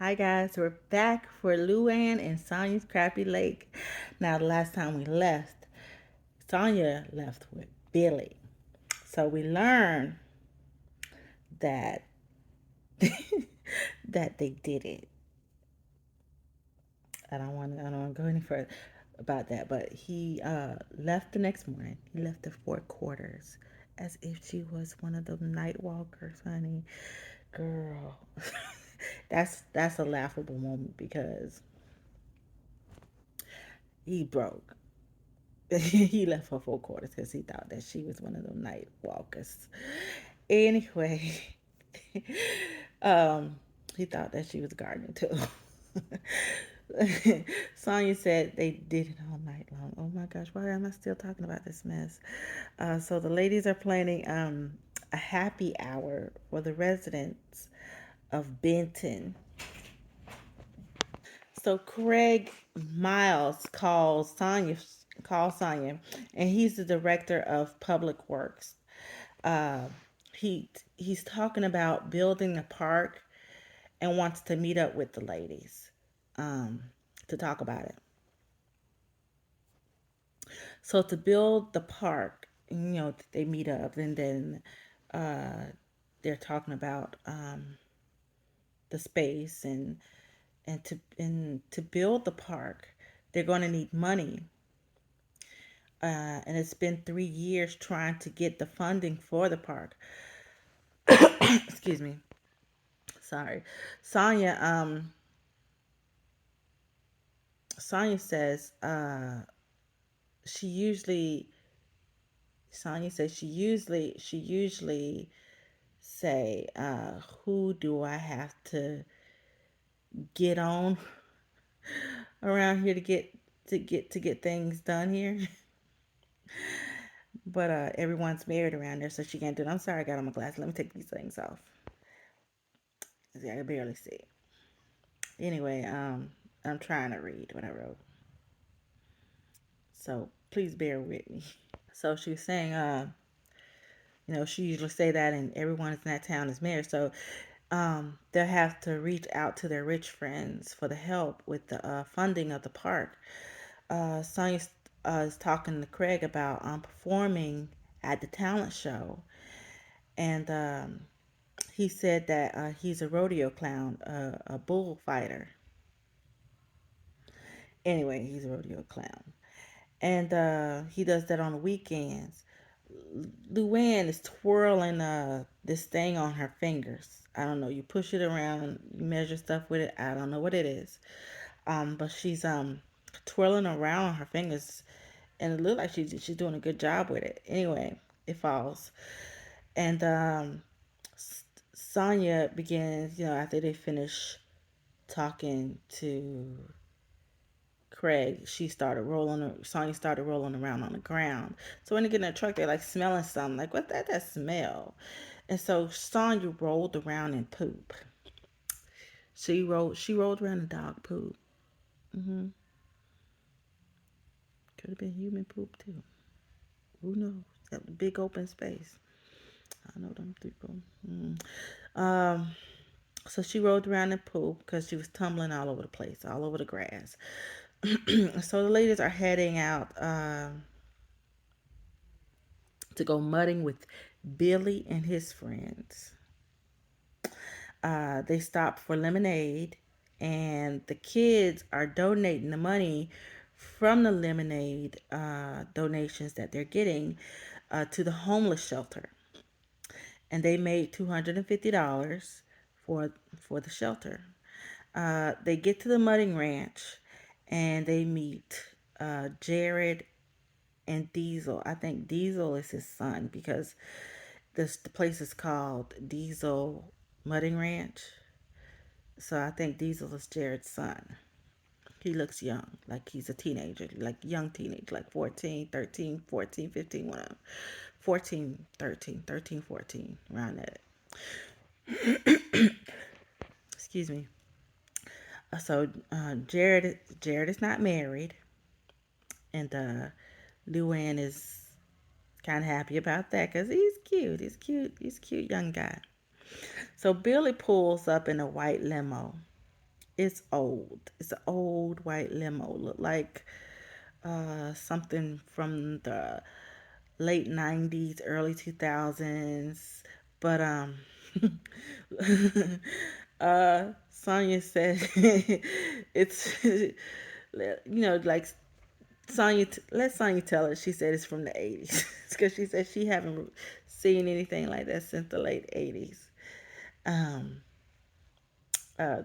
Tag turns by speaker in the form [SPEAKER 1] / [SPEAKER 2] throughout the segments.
[SPEAKER 1] Hi guys, we're back for Luann and Sonja's Crappie Lake. Now, the last time we left, Sonja left with Billy. So we learned that that they did it. I don't want to go any further about that, but he left the next morning. He left the four quarters as if she was one of the night walkers, honey. Girl. That's a laughable moment because he broke. He left her four quarters because he thought that she was one of them night walkers. Anyway, um, he thought that she was gardening too. Sonja said they did it all night long. Oh my gosh, why am I still talking about this mess? So the ladies are planning a happy hour for the residents of Benton. So Craig Miles calls Sonja, and he's the director of public works. Uh, he's talking about building a park and wants to meet up with the ladies um, to talk about it. So to build the park, they meet up, and then uh, they're talking about the space and to build the park, they're going to need money. And it's been 3 years trying to get the funding for the park. Excuse me. Sorry. Sonya Sonya says she usually Sonya says she usually say who do I have to get on around here to get things done here. But everyone's married around there, so she can't do it. I'm sorry, I got on my glasses. Let me take these things off. I can barely see. Anyway, I'm trying to read what I wrote, so please bear with me. So she was saying, she usually say that, and everyone in that town is married, so they'll have to reach out to their rich friends for the help with the funding of the park. Sonya is talking to Craig about performing at the talent show, and he said that he's a rodeo clown, a bullfighter. Anyway, he's a rodeo clown, and he does that on the weekends. Luann is twirling this thing on her fingers. I don't know. You push it around, you measure stuff with it. I don't know what it is. But she's twirling around on her fingers, and it looks like she's doing a good job with it. Anyway, it falls, and Sonya begins. After they finish talking to Craig, Sonya started rolling around on the ground. So when they get in the truck, they're like smelling something. Like, what that smell? And so Sonya rolled around in poop. She rolled around in dog poop. Hmm. Could have been human poop too. Who knows? That big open space. I know them people. Mm. Um. So she rolled around in poop because she was tumbling all over the place, all over the grass. So the ladies are heading out to go mudding with Billy and his friends. They stopped for lemonade, and the kids are donating the money from the lemonade donations that they're getting to the homeless shelter. And they made $250 for the shelter. They get to the mudding ranch, and they meet Jared and Diesel. I think Diesel is his son because the place is called Diesel Mudding Ranch. So I think Diesel is Jared's son. He looks young, like he's a teenager, like young teenage, like 14, 13, 14, 15, one of them. 14, 13, 13, 14, around that. Excuse me. So Jared is not married, and Luann is kind of happy about that because he's cute. He's cute. He's a cute young guy. So Billy pulls up in a white limo, It's old. It's an old white limo. Look like something from the late 90s, early 2000s. But Sonja said it's like let Sonja tell her. She said it's from the 80s because she said she haven't seen anything like that since the late 80s. Um,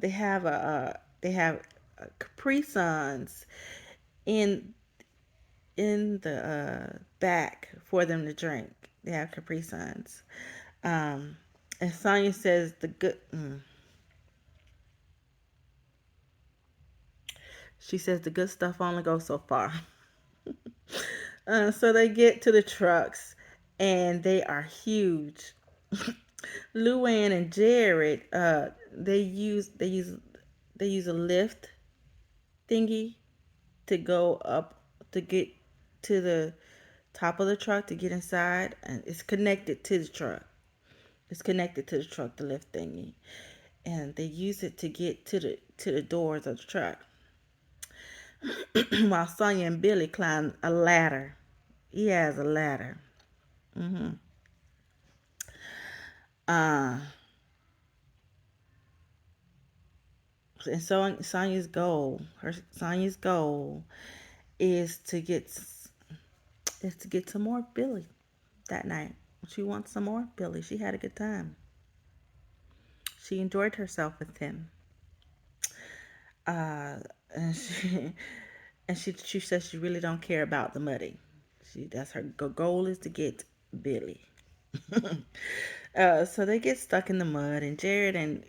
[SPEAKER 1] they have Capri Suns in the back for them to drink. They have Capri Suns. Um, and Sonya says she says the good stuff only goes so far. So they get to the trucks, and they are huge. Luann and Jared, they use a lift thingy to go up to get to the top of the truck to get inside, and it's connected to the truck. It's connected to the truck, the lift thingy, and they use it to get to the doors of the truck. While Sonya and Billy climb a ladder. He has a ladder. hmm Uh, and so Sonya's goal is to get some more Billy that night. She wants some more Billy. She had a good time. She enjoyed herself with him. Uh, and she says she really don't care about the muddy. That's her goal is to get Billy. So they get stuck in the mud, and Jared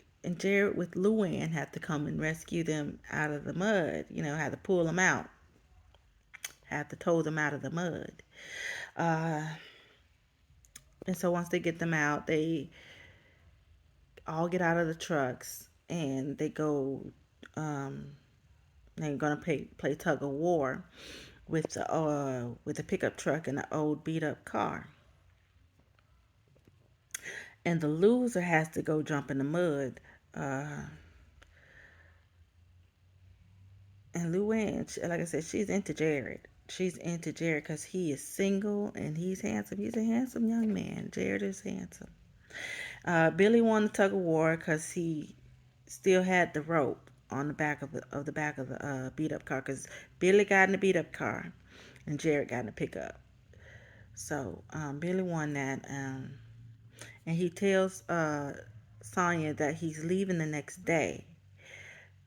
[SPEAKER 1] with Luann have to come and rescue them out of the mud. Have to pull them out, have to tow them out of the mud. Uh, and so once they get them out, they all get out of the trucks and they go. Um, they're gonna play tug of war with the pickup truck and the old beat up car. And the loser has to go jump in the mud. Uh, and Luann, like I said, she's into Jared. She's into Jared because he is single and he's handsome. He's a handsome young man. Jared is handsome. Billy won the tug of war because he still had the rope on the back of the beat up car. Because Billy got in the beat up car and Jared got in the pickup. So Billy won that, and he tells Sonya that he's leaving the next day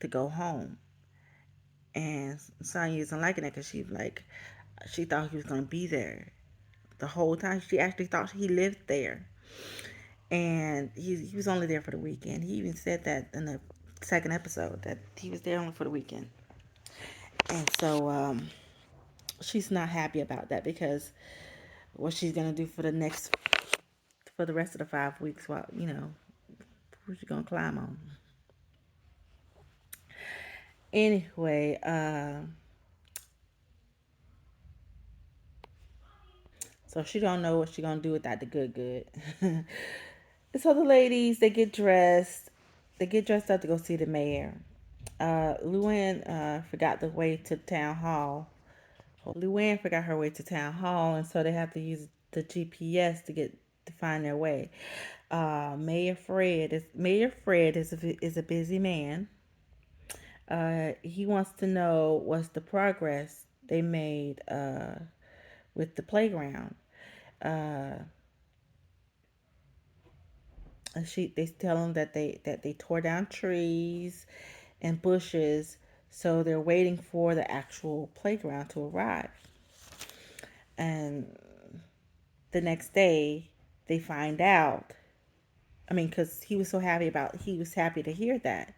[SPEAKER 1] to go home. And Sonya isn't liking it because she thought he was going to be there the whole time. She actually thought he lived there. And he was only there for the weekend. He even said that in the second episode that he was there only for the weekend. And so she's not happy about that because what she's going to do for the rest of the 5 weeks, while, who's she going to climb on? Anyway, so she don't know what she gonna do without the good. So the ladies, they get dressed up to go see the mayor. Luann forgot the way to town hall. Luann forgot her way to town hall, and so they have to use the GPS to find their way. Mayor Fred is a busy man. He wants to know what's the progress they made with the playground. Uh, they tell him that they tore down trees and bushes, so they're waiting for the actual playground to arrive. And the next day, they find out. I mean, because he was happy to hear that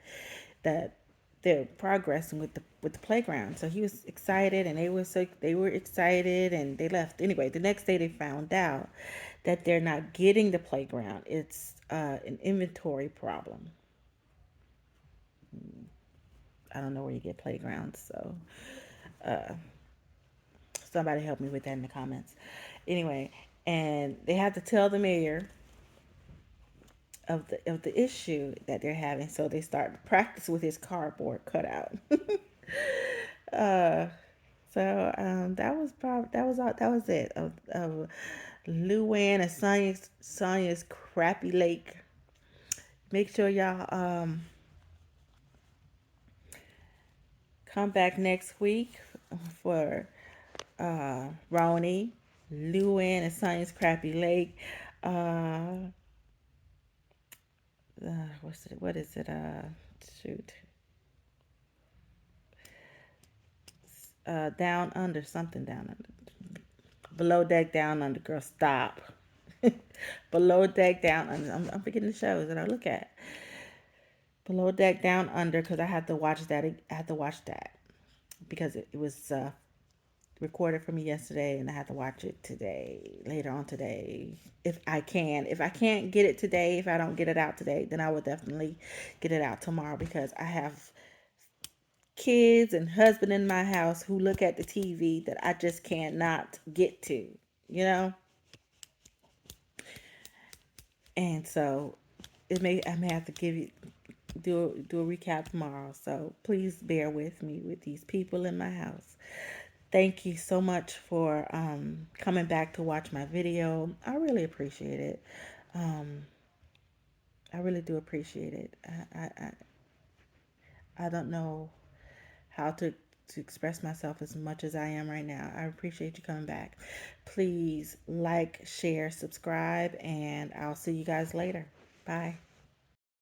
[SPEAKER 1] they're progressing with the playground. So he was excited, and they were excited, and they left. Anyway, the next day they found out that they're not getting the playground. It's an inventory problem. I don't know where you get playgrounds, so uh, somebody help me with that in the comments. Anyway, and they had to tell the mayor of the issue that they're having. So they start to practice with his cardboard cutout. uh, so that was it of Luann and Sonja's Crappie Lake. Make sure y'all come back next week for Ronnie, Luann and Sonja's Crappie Lake. Uh, what's it? What is it? Shoot. Down under something down under. Below deck down under. Girl, stop. Below deck down under. I'm forgetting the shows that I look at. Below deck down under because I had to watch that. I had to watch that because it was recorded for me yesterday, and I have to watch it today, later on today, if I can. If I can't get it today, if I don't get it out today, then I will definitely get it out tomorrow because I have kids and husband in my house who look at the TV that I just cannot get to, you know? And so I may have to do a recap tomorrow. So please bear with me with these people in my house. Thank you so much for coming back to watch my video. I really appreciate it. Um, I really do appreciate it. I don't know how to express myself as much as I am right now. I appreciate you coming back. Please like, share, subscribe, and I'll see you guys later. Bye.